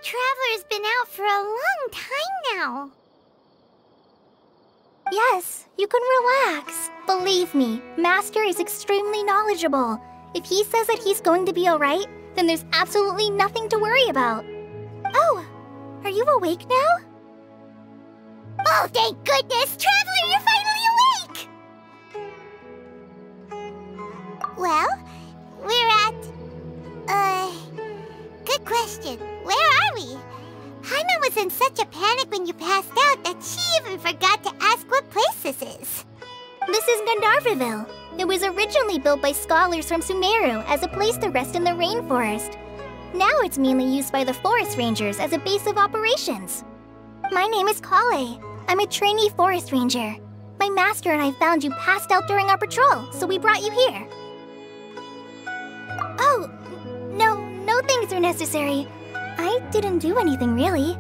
Traveler's been out for a long time now. Yes, you can relax. Believe me, Master is extremely knowledgeable. If he says that he's going to be alright, then there's absolutely nothing to worry about. Oh, are you awake now? Oh, thank goodness! Traveler, you're finally awake! Well, we're at... Good question. Where are we? Paimon was in such a panic when you passed out that she even forgot to ask what place this is. This is Gandharvaville. It was originally built by scholars from Sumeru as a place to rest in the rainforest. Now it's mainly used by the forest rangers as a base of operations. My name is Kale. I'm a trainee forest ranger. My master and I found you passed out during our patrol, so we brought you here. Oh, no things are necessary. I didn't do anything, really.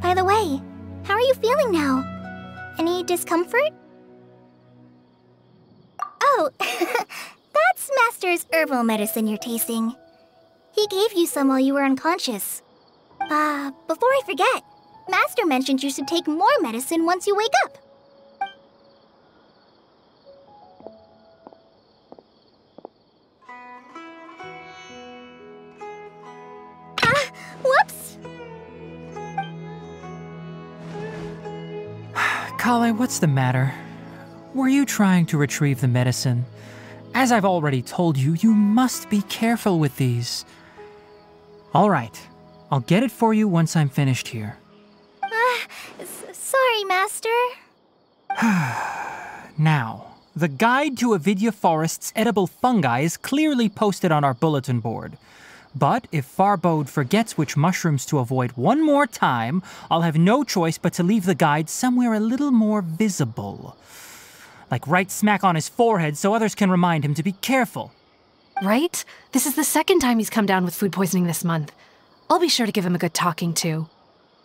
By the way, how are you feeling now? Any discomfort? Oh, that's Master's herbal medicine you're tasting. He gave you some while you were unconscious. Before I forget, Master mentioned you should take more medicine once you wake up. Whoops! Kale, what's the matter? Were you trying to retrieve the medicine? As I've already told you, you must be careful with these. All right, I'll get it for you once I'm finished here. Sorry, Master. Now, the guide to Avidya Forest's edible fungi is clearly posted on our bulletin board. But if Farbode forgets which mushrooms to avoid one more time, I'll have no choice but to leave the guide somewhere a little more visible. Like right smack on his forehead so others can remind him to be careful. Right? This is the second time he's come down with food poisoning this month. I'll be sure to give him a good talking to.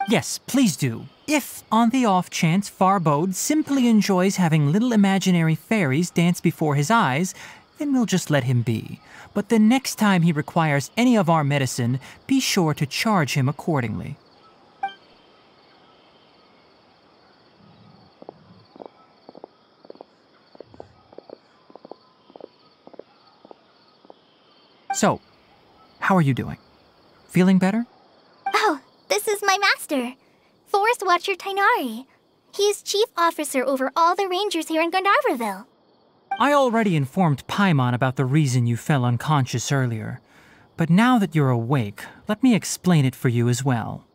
Yes, please do. If, on the off chance, Farbode simply enjoys having little imaginary fairies dance before his eyes, then we'll just let him be. But the next time he requires any of our medicine, be sure to charge him accordingly. So, how are you doing? Feeling better? Oh, this is my master, Forest Watcher Tainari. He is chief officer over all the rangers here in Gandharvaville. I already informed Paimon about the reason you fell unconscious earlier. But now that you're awake, let me explain it for you as well.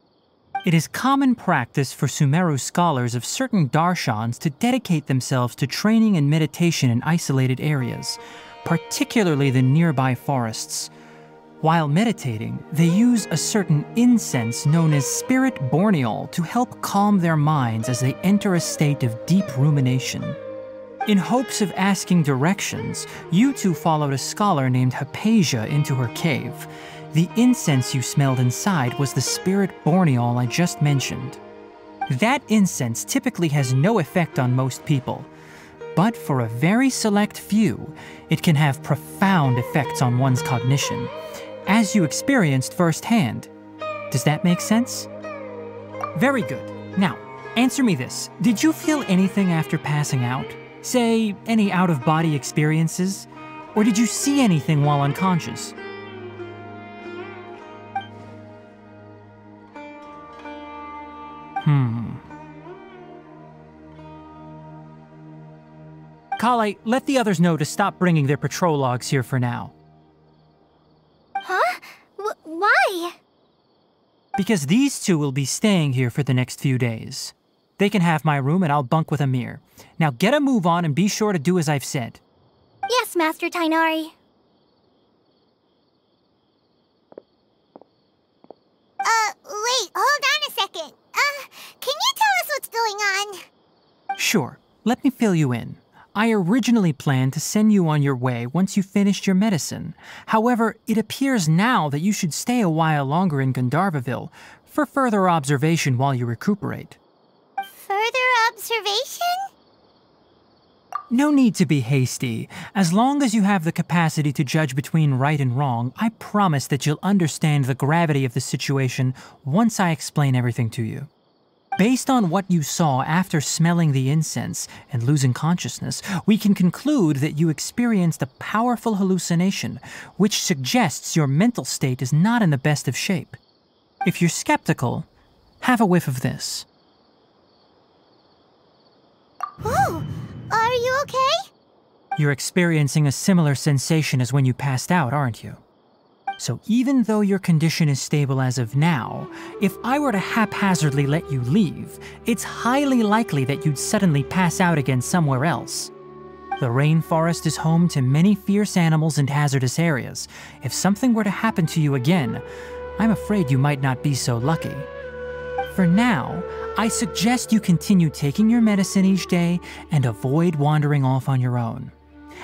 It is common practice for Sumeru scholars of certain darshans to dedicate themselves to training and meditation in isolated areas, particularly the nearby forests. While meditating, they use a certain incense known as spirit borneol to help calm their minds as they enter a state of deep rumination. In hopes of asking directions, you two followed a scholar named Hypatia into her cave. The incense you smelled inside was the spirit borneol I just mentioned. That incense typically has no effect on most people, but for a very select few, it can have profound effects on one's cognition, as you experienced firsthand. Does that make sense? Very good. Now, answer me this. Did you feel anything after passing out? Say, any out-of-body experiences? Or did you see anything while unconscious? Kale, let the others know to stop bringing their patrol logs here for now. Huh? Why? Because these two will be staying here for the next few days. They can have my room and I'll bunk with Amir. Now get a move on and be sure to do as I've said. Yes, Master Tainari. Wait, hold on a second. Can you tell us what's going on? Let me fill you in. I originally planned to send you on your way once you finished your medicine. However, it appears now that you should stay a while longer in Gandharvaville for further observation while you recuperate. Further observation? No need to be hasty. As long as you have the capacity to judge between right and wrong, I promise that you'll understand the gravity of the situation once I explain everything to you. Based on what you saw after smelling the incense and losing consciousness, we can conclude that you experienced a powerful hallucination, which suggests your mental state is not in the best of shape. If you're skeptical, have a whiff of this. Oh, are you okay? You're experiencing a similar sensation as when you passed out, aren't you? So even though your condition is stable as of now, if I were to haphazardly let you leave, it's highly likely that you'd suddenly pass out again somewhere else. The rainforest is home to many fierce animals and hazardous areas. If something were to happen to you again, I'm afraid you might not be so lucky. For now, I suggest you continue taking your medicine each day and avoid wandering off on your own.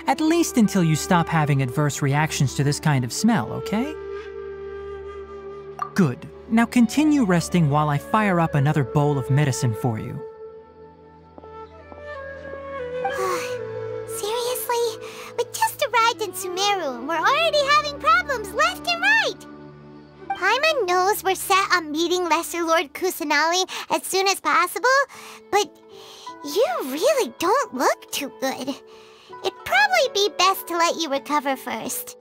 At least until you stop having adverse reactions to this kind of smell, okay? Good. Now continue resting while I fire up another bowl of medicine for you. Seriously? We just arrived in Sumeru and we're already having problems left and right! Paimon knows we're set on meeting Lesser Lord Kusanali as soon as possible, but you really don't look too good. It'd probably be best to let you recover first.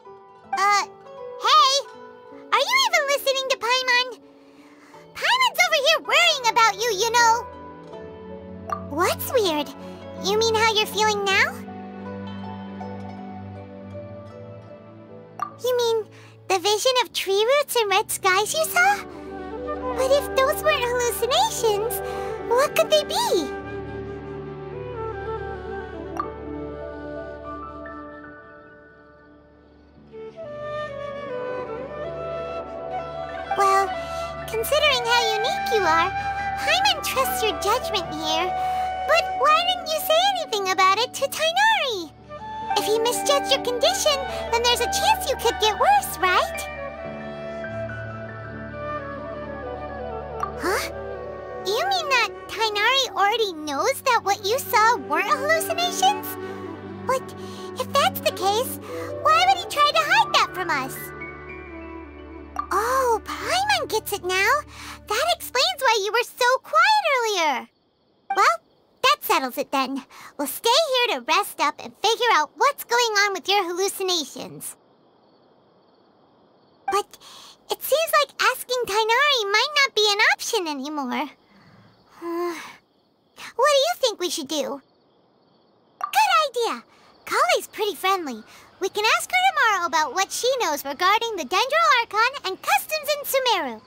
Hey! Are you even listening to Paimon? Paimon's over here worrying about you, you know! What's weird? You mean how you're feeling now? You mean the vision of tree roots and red skies you saw? But if those weren't hallucinations, what could they be? Well, considering how unique you are, Paimon trusts your judgment here. But why didn't you say anything about it to Tighnari? If he misjudged your condition, then there's a chance you could get worse, right? Huh? You mean that Tighnari already knows that what you saw weren't hallucinations? But if that's the case, why would he try to hide that from us? Oh, Paimon gets it now. That explains why you were so quiet earlier. Well, that settles it then. We'll stay here to rest up and figure out what's going on with your hallucinations. But it seems like asking Tighnari might not be an option anymore. What do you think we should do? Good idea. Kale's pretty friendly. We can ask her tomorrow about what she knows regarding the Dendro Archon and customs in Sumeru.